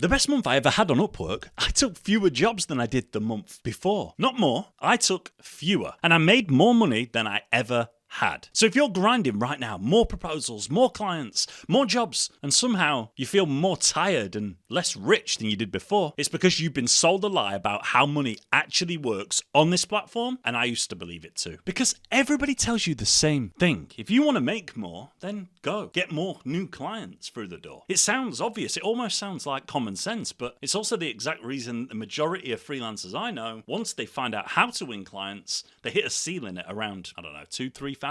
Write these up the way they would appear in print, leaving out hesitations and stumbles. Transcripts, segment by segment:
The best month I ever had on Upwork, I took fewer jobs than I did the month before. Not more, I took fewer. And I made more money than I ever had. So if you're grinding right now, more proposals, more clients, more jobs, and somehow you feel more tired and less rich than you did before, it's because you've been sold a lie about how money actually works on this platform, and I used to believe it too. Because everybody tells you the same thing. If you want to make more, then go. Get more new clients through the door. It sounds obvious, it almost sounds like common sense, but it's also the exact reason the majority of freelancers I know, once they find out how to win clients, they hit a ceiling at around, I don't know, $2,000-3,000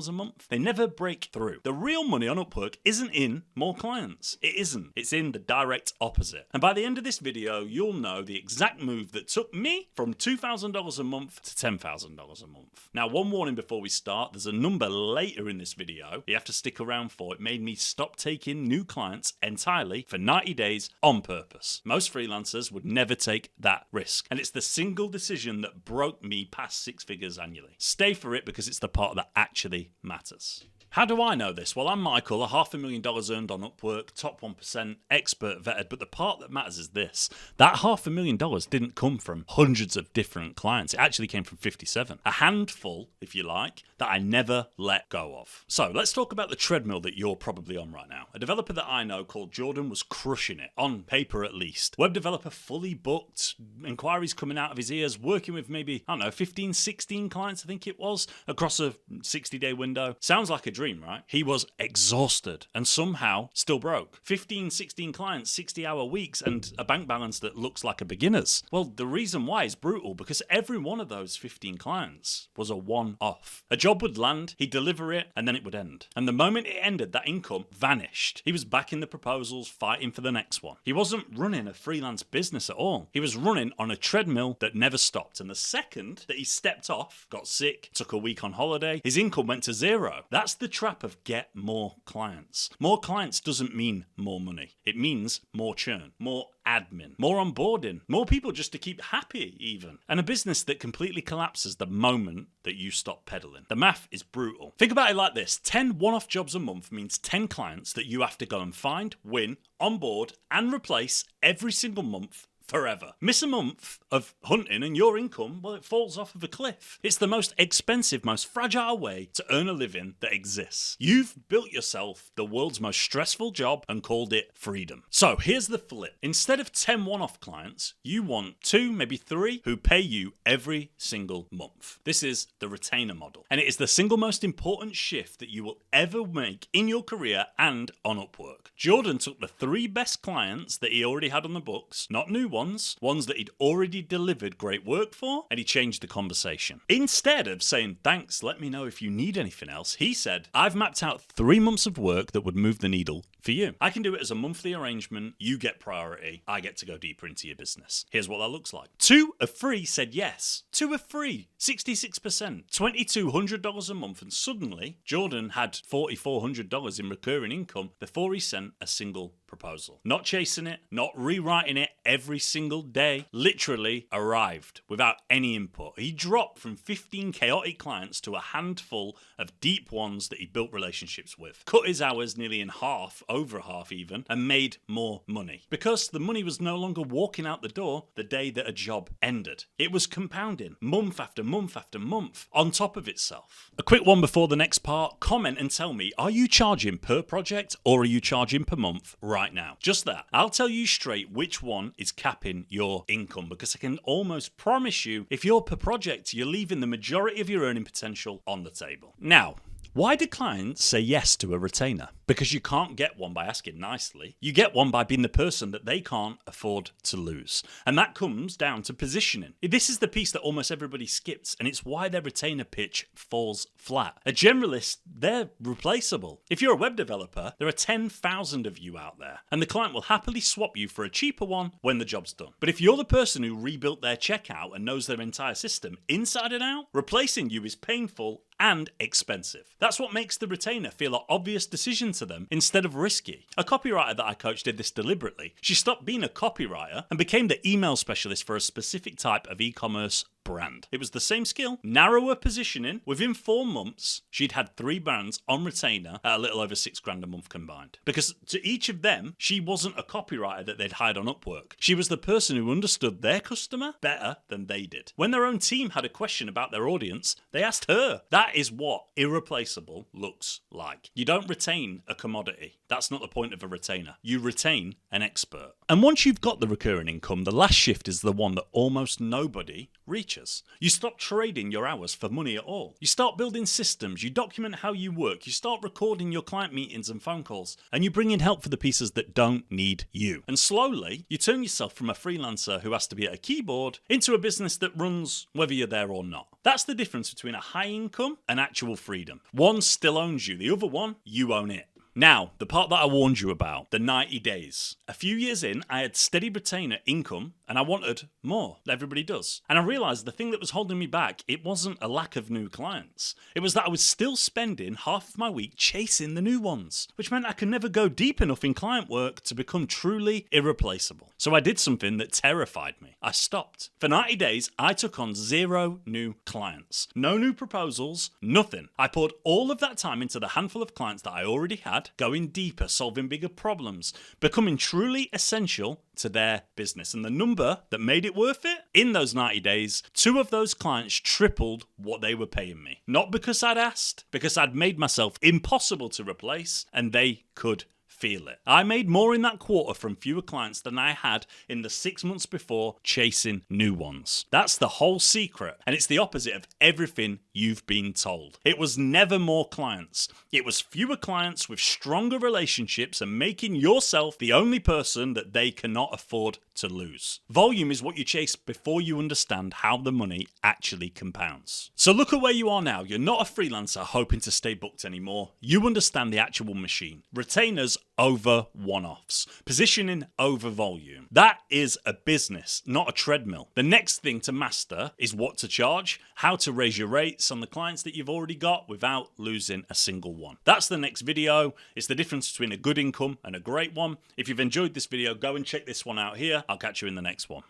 a month. They never break through. The real money on Upwork isn't in more clients. It isn't. It's in the direct opposite. And by the end of this video, you'll know the exact move that took me from $2,000 a month to $10,000 a month. Now, one warning before we start, there's a number later in this video you have to stick around for. It made me stop taking new clients entirely for 90 days on purpose. Most freelancers would never take that risk. And it's the single decision that broke me past 6 figures annually. Stay for it because it's the part that actually matters. How do I know this? Well, I'm Michael, a $500,000 earned on Upwork, top 1%, expert vetted, but the part that matters is this. That $500,000 didn't come from hundreds of different clients. It actually came from 57. A handful, if you like, that I never let go of. So let's talk about the treadmill that you're probably on right now. A developer that I know called Jordan was crushing it, on paper at least. Web developer fully booked, inquiries coming out of his ears, working with maybe, I don't know, 15, 16 clients, I think it was, across a 60-day window. Sounds like a dream, right? He was exhausted and somehow still broke. 15, 16 clients, 60-hour weeks, and a bank balance that looks like a beginner's. Well, the reason why is brutal because every one of those 15 clients was a one-off. A job would land, he'd deliver it, and then it would end. And the moment it ended, that income vanished. He was back in the proposals, fighting for the next one. He wasn't running a freelance business at all. He was running on a treadmill that never stopped. And the second that he stepped off, got sick, took a week on holiday, his income went to zero. That's the trap of get more clients. More clients doesn't mean more money. It means more churn, more admin, more onboarding, more people just to keep happy even. And a business that completely collapses the moment that you stop pedaling. The math is brutal. Think about it like this. 10 one-off jobs a month means 10 clients that you have to go and find, win, onboard, and replace every single month forever. Miss a month of hunting and your income, well, it falls off of a cliff. It's the most expensive, most fragile way to earn a living that exists. You've built yourself the world's most stressful job and called it freedom. So here's the flip. Instead of 10 one-off clients, you want 2, maybe 3 who pay you every single month. This is the retainer model. And it is the single most important shift that you will ever make in your career and on Upwork. Jordan took the 3 best clients that he already had on the books, not new ones that he'd already delivered great work for, and he changed the conversation. Instead of saying, thanks, let me know if you need anything else, he said, I've mapped out 3 months of work that would move the needle for you. I can do it as a monthly arrangement, you get priority, I get to go deeper into your business. Here's what that looks like. 2 of 3 said yes. 2 of 3, 66%, $2,200 a month, and suddenly Jordan had $4,400 in recurring income before he sent a single proposal. Not chasing it, not rewriting it every single day, literally arrived without any input. He dropped from 15 chaotic clients to a handful of deep ones that he built relationships with, cut his hours nearly in half, over half even, and made more money. Because the money was no longer walking out the door the day that a job ended. It was compounding month after month after month on top of itself. A quick one before the next part, comment and tell me, are you charging per project or are you charging per month right now? Just that. I'll tell you straight which one is capping your income, because I can almost promise you if you're per project, you're leaving the majority of your earning potential on the table. Now, why do clients say yes to a retainer? Because you can't get one by asking nicely. You get one by being the person that they can't afford to lose. And that comes down to positioning. This is the piece that almost everybody skips, and it's why their retainer pitch falls flat. A generalist, they're replaceable. If you're a web developer, there are 10,000 of you out there, and the client will happily swap you for a cheaper one when the job's done. But if you're the person who rebuilt their checkout and knows their entire system inside and out, replacing you is painful and expensive. That's what makes the retainer feel an obvious decision to them instead of risky. A copywriter that I coached did this deliberately. She stopped being a copywriter and became the email specialist for a specific type of e-commerce brand. It was the same skill, narrower positioning. Within 4 months, she'd had 3 brands on retainer at a little over $6,000 a month combined. Because to each of them, she wasn't a copywriter that they'd hired on Upwork. She was the person who understood their customer better than they did. When their own team had a question about their audience, they asked her. That is what irreplaceable looks like. You don't retain a commodity. That's not the point of a retainer. You retain an expert. And once you've got the recurring income, the last shift is the one that almost nobody reaches. You stop trading your hours for money at all. You start building systems, you document how you work, you start recording your client meetings and phone calls, and you bring in help for the pieces that don't need you. And slowly, you turn yourself from a freelancer who has to be at a keyboard into a business that runs whether you're there or not. That's the difference between a high income and actual freedom. One still owns you, the other one, you own it. Now, the part that I warned you about, the 90 days. A few years in, I had steady retainer income and I wanted more. Everybody does. And I realized the thing that was holding me back, it wasn't a lack of new clients. It was that I was still spending half of my week chasing the new ones, which meant I could never go deep enough in client work to become truly irreplaceable. So I did something that terrified me. I stopped. For 90 days, I took on 0 new clients. No new proposals, nothing. I poured all of that time into the handful of clients that I already had, going deeper, solving bigger problems, becoming truly essential to their business. And the number that made it worth it, in those 90 days, 2 of those clients tripled what they were paying me. Not because I'd asked, because I'd made myself impossible to replace, and they could feel it. I made more in that quarter from fewer clients than I had in the 6 months before chasing new ones. That's the whole secret, and it's the opposite of everything you've been told. It was never more clients. It was fewer clients with stronger relationships and making yourself the only person that they cannot afford to lose. Volume is what you chase before you understand how the money actually compounds. So look at where you are now. You're not a freelancer hoping to stay booked anymore. You understand the actual machine. Retainers over one-offs. Positioning over volume. That is a business, not a treadmill. The next thing to master is what to charge, how to raise your rates on the clients that you've already got without losing a single one. That's the next video. It's the difference between a good income and a great one. If you've enjoyed this video, go and check this one out here. I'll catch you in the next one.